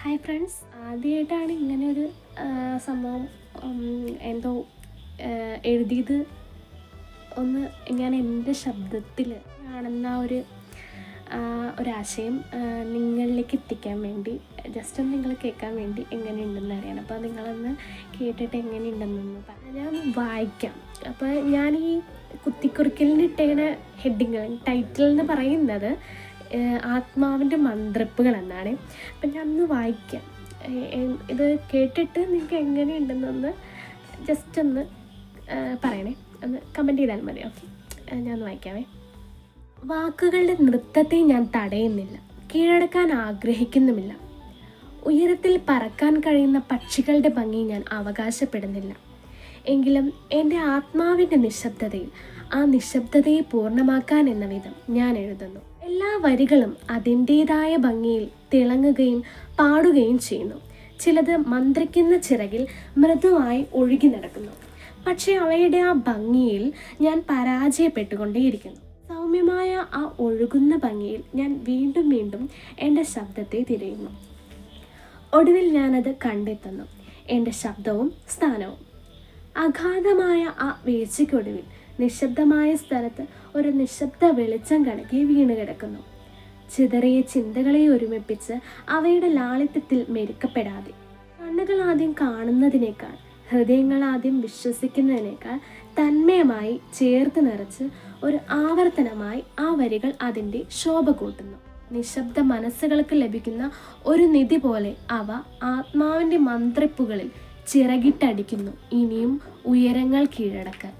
Hi friends, ആദ്യമായിട്ടാണ് ഇങ്ങനെയൊരു സംഭവം എന്തോ എഴുതിയത്. ഒന്ന് ഞാൻ എൻ്റെ ശബ്ദത്തിൽ ആണെന്ന ഒരാശയം നിങ്ങളിലേക്ക് എത്തിക്കാൻ വേണ്ടി ജസ്റ്റ് ഒന്ന് നിങ്ങൾ കേൾക്കാൻ വേണ്ടി എങ്ങനെയുണ്ടെന്ന് അറിയണം. അപ്പോൾ നിങ്ങളൊന്ന് കേട്ടിട്ട് എങ്ങനെയുണ്ടെന്നൊന്ന് ഞാൻ വായിക്കാം. അപ്പോൾ ഞാൻ ഈ കുത്തിക്കുറിക്കലിന് ഇട്ടേണ ഹെഡിങ് ടൈറ്റിൽ എന്ന് പറയുന്നത് ആത്മാവിൻ്റെ മന്ത്രിപ്പുകൾ എന്നാണ്. അപ്പം ഞാൻ ഒന്ന് വായിക്കാം. ഇത് കേട്ടിട്ട് നിങ്ങൾക്ക് എങ്ങനെയുണ്ടെന്നൊന്ന് ജസ്റ്റ് ഒന്ന് പറയണേ, ഒന്ന് കമൻറ്റ് ചെയ്താൽ മതി. ഓക്കെ, ഞാൻ വായിക്കാമേ. വാക്കുകളുടെ നൃത്തത്തെ ഞാൻ തടയുന്നില്ല, കീഴടക്കാൻ ആഗ്രഹിക്കുന്നുമില്ല. ഉയരത്തിൽ പറക്കാൻ കഴിയുന്ന പക്ഷികളുടെ ഭംഗി ഞാൻ അവകാശപ്പെടുന്നില്ല. എങ്കിലും എൻ്റെ ആത്മാവിൻ്റെ നിശബ്ദതയിൽ ആ നിശബ്ദതയെ പൂർണ്ണമാക്കാൻ എന്ന വിധം ഞാൻ എഴുതുന്നു. എല്ലാ വരികളും അതിൻ്റേതായ ഭംഗിയിൽ തിളങ്ങുകയും പാടുകയും ചെയ്യുന്നു. ചിലത് മന്ത്രിക്കുന്ന ചിറകിൽ മൃദുവായി ഒഴുകി നടക്കുന്നു. പക്ഷേ അവയുടെ ആ ഭംഗിയിൽ ഞാൻ പരാജയപ്പെട്ടുകൊണ്ടേയിരിക്കുന്നു. സൗമ്യമായ ആ ഒഴുകുന്ന ഭംഗിയിൽ ഞാൻ വീണ്ടും വീണ്ടും എൻ്റെ ശബ്ദത്തെ തിരയുന്നു. ഒടുവിൽ ഞാനത് കണ്ടെത്തുന്നു, എൻ്റെ ശബ്ദവും സ്ഥാനവും. അഗാധമായ ആ വീഴ്ചയ്ക്കൊടുവിൽ നിശബ്ദമായ സ്ഥലത്ത് ഒരു നിശബ്ദ വെളിച്ചം കണക്കെ വീണ് കിടക്കുന്നു. ചിതറിയ ചിന്തകളെ ഒരുമിപ്പിച്ച് അവയുടെ ലാളിത്യത്തിൽ മെരുക്കപ്പെടാതെ, കണ്ണുകൾ ആദ്യം കാണുന്നതിനേക്കാൾ ഹൃദയങ്ങൾ ആദ്യം വിശ്വസിക്കുന്നതിനേക്കാൾ തന്മയമായി ചേർത്ത് നിറച്ച് ഒരു ആവർത്തനമായി ആ വരികൾ അതിൻ്റെ ശോഭ കൂട്ടുന്നു. നിശബ്ദ മനസ്സുകൾക്ക് ലഭിക്കുന്ന ഒരു നിധി പോലെ അവ ആത്മാവിൻ്റെ മന്ത്രിപ്പുകളിൽ ചിറകിട്ടടിക്കുന്നു, ഇനിയും ഉയരങ്ങൾ കീഴടക്കാൻ.